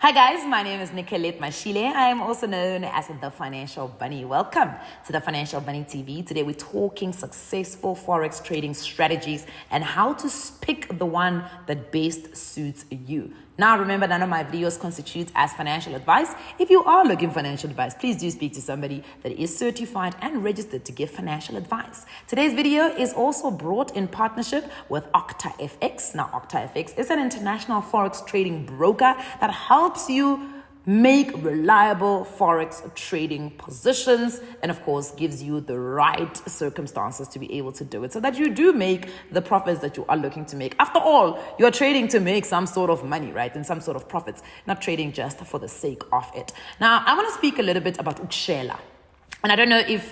Hi guys, my name is Nicolette Mashile. I am also known as the Financial Bunny. Welcome to the Financial Bunny TV. Today we're talking successful Forex trading strategies and how to pick the one that best suits you. Now remember, none of my videos constitute as financial advice. If you are looking for financial advice, please do speak to somebody that is certified and registered to give financial advice. Today's video is also brought in partnership with OctaFX. Now OctaFX is an international Forex trading broker that helps you make reliable Forex trading positions and of course gives you the right circumstances to be able to do it so that you do make the profits that you are looking to make. After all, you're trading to make some sort of money, right? And some sort of profits, not trading just for the sake of it. Now, I want to speak a little bit about ukshela. And I don't know if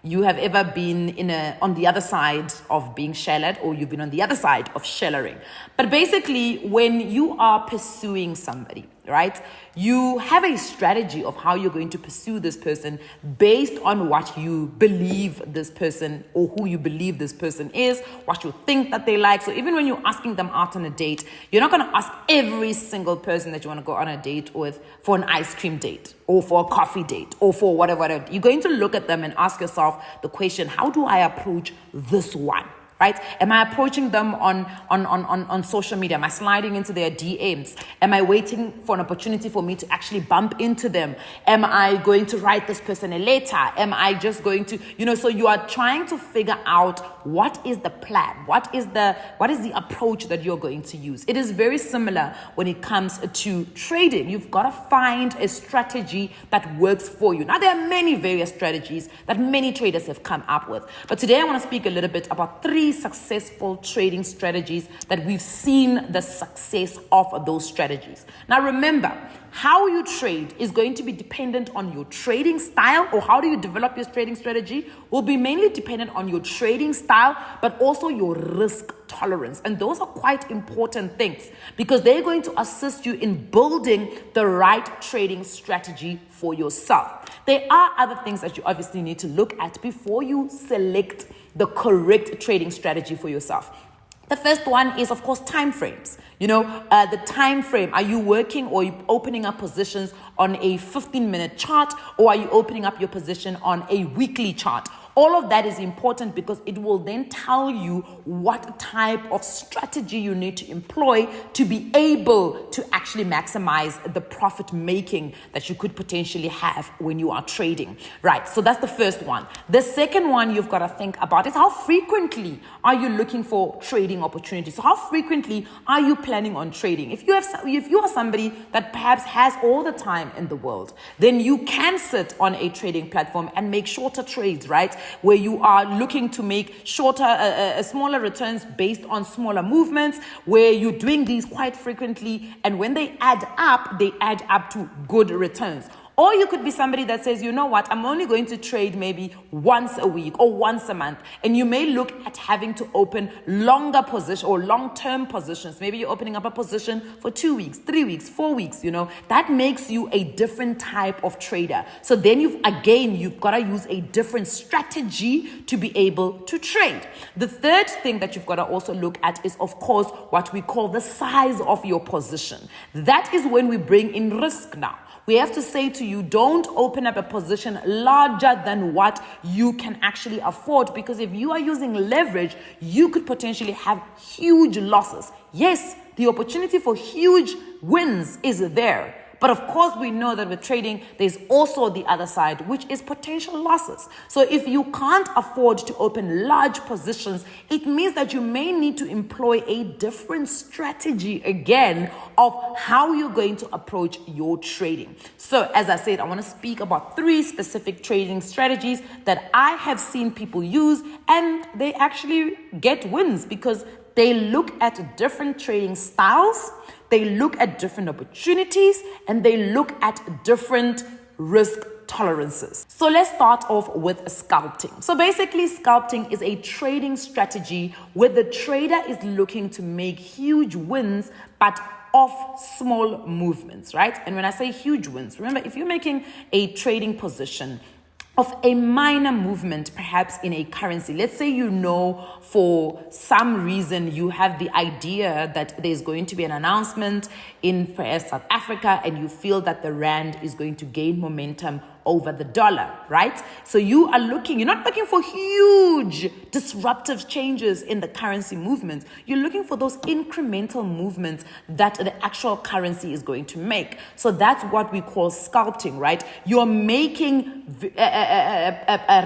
you have ever been on the other side of being shellared, or you've been on the other side of shellering. But basically, when you are pursuing somebody, right, you have a strategy of how you're going to pursue this person based on what you believe this person or who you believe this person is, what you think that they like. So even when you're asking them out on a date, you're not going to ask every single person that you want to go on a date with for an ice cream date or for a coffee date or for whatever. You're going to look at them and ask yourself the question, how do I approach this one? Right? Am I approaching them on social media? Am I sliding into their DMs? Am I waiting for an opportunity for me to actually bump into them? Am I going to write this person a letter? Am I just going to, so you are trying to figure out what is the plan? What is the approach that you're going to use? It is very similar when it comes to trading. You've got to find a strategy that works for you. Now, there are many various strategies that many traders have come up with. But today I want to speak a little bit about 3 successful trading strategies that we've seen the success of those strategies. Now remember, how you trade is going to be dependent on your trading style, or how do you develop your trading strategy will be mainly dependent on your trading style, but also your risk tolerance. And those are quite important things because they're going to assist you in building the right trading strategy for yourself. There are other things that you obviously need to look at before you select the correct trading strategy for yourself. The first one is, of course, time frames. The time frame. Are you working or are you opening up positions on a 15-minute chart, or are you opening up your position on a weekly chart? All of that is important because it will then tell you what type of strategy you need to employ to be able to actually maximize the profit making that you could potentially have when you are trading. Right, so that's the first one. The second one you've got to think about is how frequently are you looking for trading opportunities? So how frequently are you planning on trading? If you are somebody that perhaps has all the time in the world, then you can sit on a trading platform and make shorter trades, right? Where you are looking to make smaller returns based on smaller movements, where you're doing these quite frequently, and when they add up to good returns. Or you could be somebody that says, you know what, I'm only going to trade maybe once a week or once a month. And you may look at having to open longer positions or long-term positions. Maybe you're opening up a position for 2 weeks, 3 weeks, 4 weeks, That makes you a different type of trader. So then you've got to use a different strategy to be able to trade. The third thing that you've got to also look at is, of course, what we call the size of your position. That is when we bring in risk now. We have to say to you, don't open up a position larger than what you can actually afford, because if you are using leverage, you could potentially have huge losses. Yes, the opportunity for huge wins is there. But of course, we know that with trading, there's also the other side, which is potential losses. So if you can't afford to open large positions, it means that you may need to employ a different strategy again of how you're going to approach your trading. So as I said, I want to speak about 3 specific trading strategies that I have seen people use, and they actually get wins because they look at different trading styles, they look at different opportunities, and they look at different risk tolerances. So let's start off with scalping. So basically, scalping is a trading strategy where the trader is looking to make huge wins, but off small movements, right? And when I say huge wins, remember, if you're making a trading position of a minor movement, perhaps in a currency. Let's say for some reason you have the idea that there's going to be an announcement in perhaps South Africa, and you feel that the rand is going to gain momentum over the dollar, right? So you're not looking for huge disruptive changes in the currency movements. You're looking for those incremental movements that the actual currency is going to make. So that's what we call sculpting, right? You're making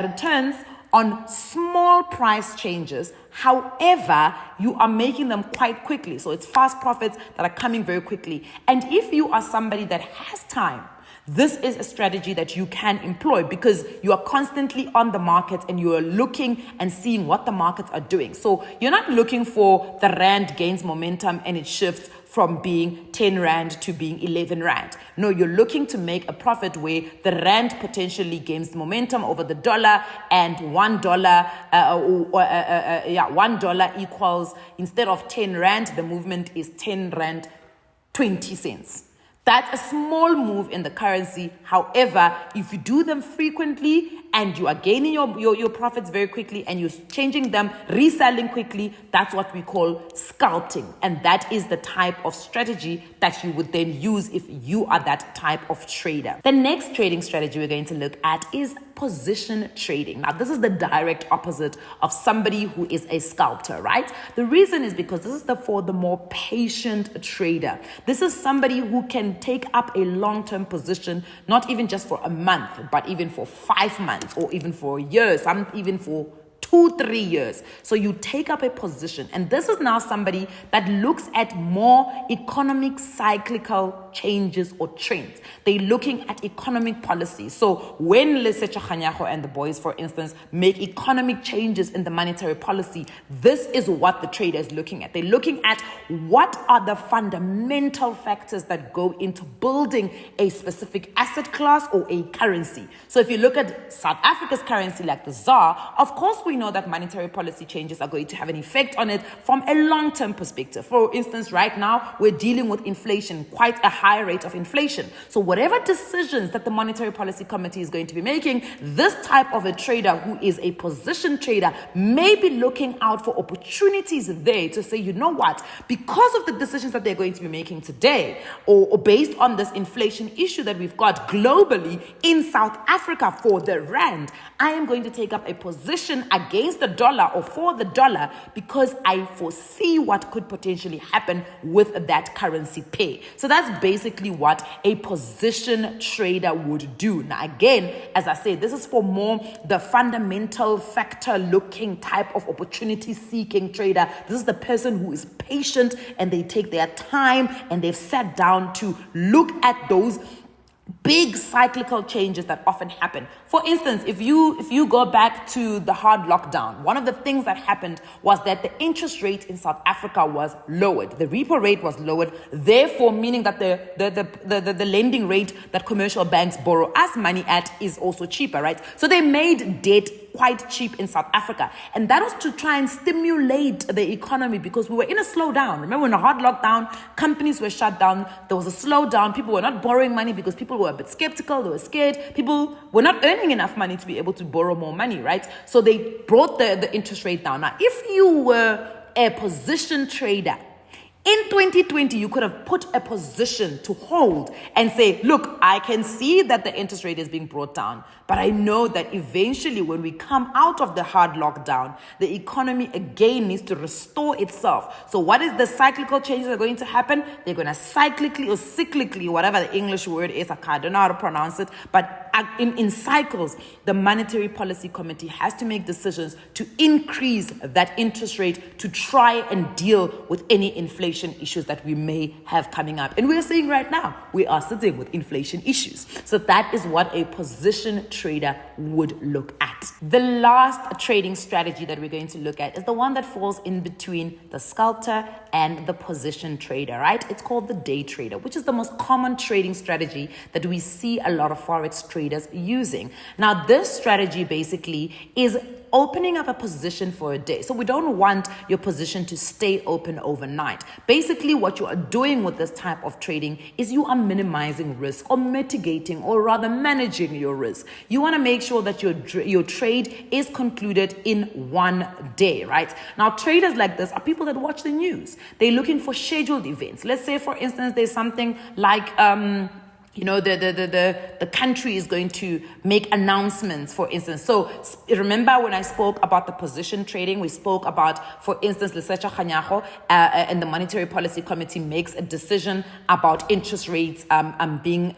returns on small price changes. However, you are making them quite quickly. So it's fast profits that are coming very quickly. And if you are somebody that has time, this is a strategy that you can employ because you are constantly on the market and you are looking and seeing what the markets are doing. So you're not looking for the rand gains momentum and it shifts from being 10 rand to being 11 rand. No, you're looking to make a profit where the rand potentially gains momentum over the dollar, and $1 equals, instead of 10 rand, the movement is 10 rand 20 cents. That's a small move in the currency. However, if you do them frequently and you are gaining your profits very quickly and you're changing them, reselling quickly, that's what we call sculpting. And that is the type of strategy that you would then use if you are that type of trader. The next trading strategy we're going to look at is position trading. Now, this is the direct opposite of somebody who is a sculptor, right? The reason is because this is for the more patient trader. This is somebody who can take up a long-term position, not even just for a month, but even for 5 months or even for a year, some even for 2-3 years. So you take up a position, and this is now somebody that looks at more economic cyclical changes or trends. They're looking at economic policy. So when Lesetja Kganyago and the boys, for instance, make economic changes in the monetary policy, this is what the trader is looking at. They're looking at what are the fundamental factors that go into building a specific asset class or a currency. So if you look at South Africa's currency, like the ZAR, of course we know that monetary policy changes are going to have an effect on it from a long-term perspective. For instance, right now, we're dealing with inflation, quite a high rate of inflation. So whatever decisions that the Monetary Policy Committee is going to be making, this type of a trader who is a position trader may be looking out for opportunities there to say, you know what, because of the decisions that they're going to be making today, or based on this inflation issue that we've got globally in South Africa for the rand, I am going to take up a position against the dollar or for the dollar because I foresee what could potentially happen with that currency pair. So that's basically what a position trader would do. Now, again, as I said, this is for more the fundamental factor looking type of opportunity seeking trader. This is the person who is patient and they take their time and they've sat down to look at those big cyclical changes that often happen. For instance, if you go back to the hard lockdown, one of the things that happened was that the interest rate in South Africa was lowered. The repo rate was lowered, therefore meaning that the lending rate that commercial banks borrow us money at is also cheaper, right? So they made debt quite cheap in South Africa. And that was to try and stimulate the economy because we were in a slowdown. Remember, in a hard lockdown, companies were shut down. There was a slowdown. People were not borrowing money because people were a bit skeptical. They were scared. People were not earning enough money to be able to borrow more money, right? So they brought the interest rate down. Now, if you were a position trader, in 2020, you could have put a position to hold and say, look, I can see that the interest rate is being brought down, but I know that eventually when we come out of the hard lockdown, the economy again needs to restore itself. So what is the cyclical changes that are going to happen? They're going to cyclically, whatever the English word is, I don't know how to pronounce it, but in cycles, the Monetary Policy Committee has to make decisions to increase that interest rate to try and deal with any inflation issues that we may have coming up. And we're seeing right now, we are sitting with inflation issues. So that is what a position trader would look at. The last trading strategy that we're going to look at is the one that falls in between the sculptor and the position trader, right? It's called the day trader, which is the most common trading strategy that we see a lot of Forex traders traders using. Now, this strategy basically is opening up a position for a day. So we don't want your position to stay open overnight. Basically, what you are doing with this type of trading is you are minimizing risk or mitigating or rather managing your risk. You want to make sure that your trade is concluded in one day, right? Now, traders like this are people that watch the news. They're looking for scheduled events. Let's say, for instance, there's something like the country is going to make announcements, for instance. So remember when I spoke about the position trading, we spoke about, for instance, Lesetja Kganyago and the Monetary Policy Committee makes a decision about interest rates being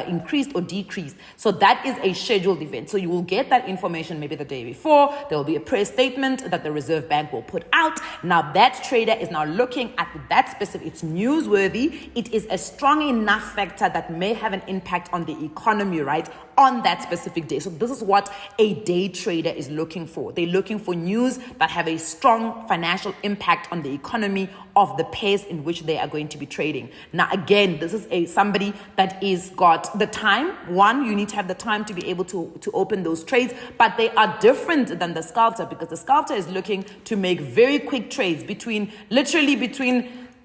increased or decreased. So that is a scheduled event. So you will get that information maybe the day before. There will be a press statement that the Reserve Bank will put out. Now that trader is now looking at that specific, it's newsworthy. It is a strong enough factor that may have an impact on the economy, right, on that specific day. So this is what a day trader is looking for. They're looking for news that have a strong financial impact on the economy of the pace in which they are going to be trading. Now, again, this is somebody that is got the time. One, you need to have the time to be able to open those trades, but they are different than the scalper, because the scalper is looking to make very quick trades between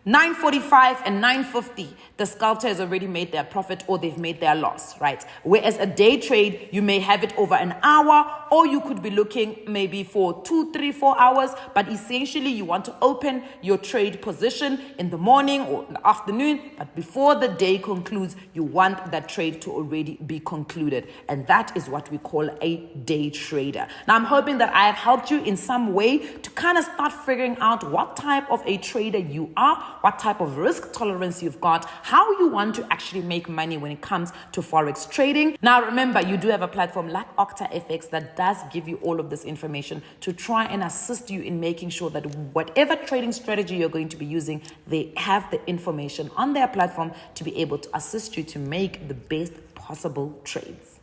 9:45 and 9:50, the scalper has already made their profit or they've made their loss, right? Whereas a day trade, you may have it over an hour, or you could be looking maybe for 2, 3, 4 hours, but essentially you want to open your trade position in the morning or in the afternoon, but before the day concludes, you want that trade to already be concluded. And that is what we call a day trader. Now, I'm hoping that I have helped you in some way to kind of start figuring out what type of a trader you are, what type of risk tolerance you've got, how you want to actually make money when it comes to Forex trading. Now, remember, you do have a platform like OctaFX that does give you all of this information to try and assist you in making sure that whatever trading strategy you're going to be using, they have the information on their platform to be able to assist you to make the best possible trades.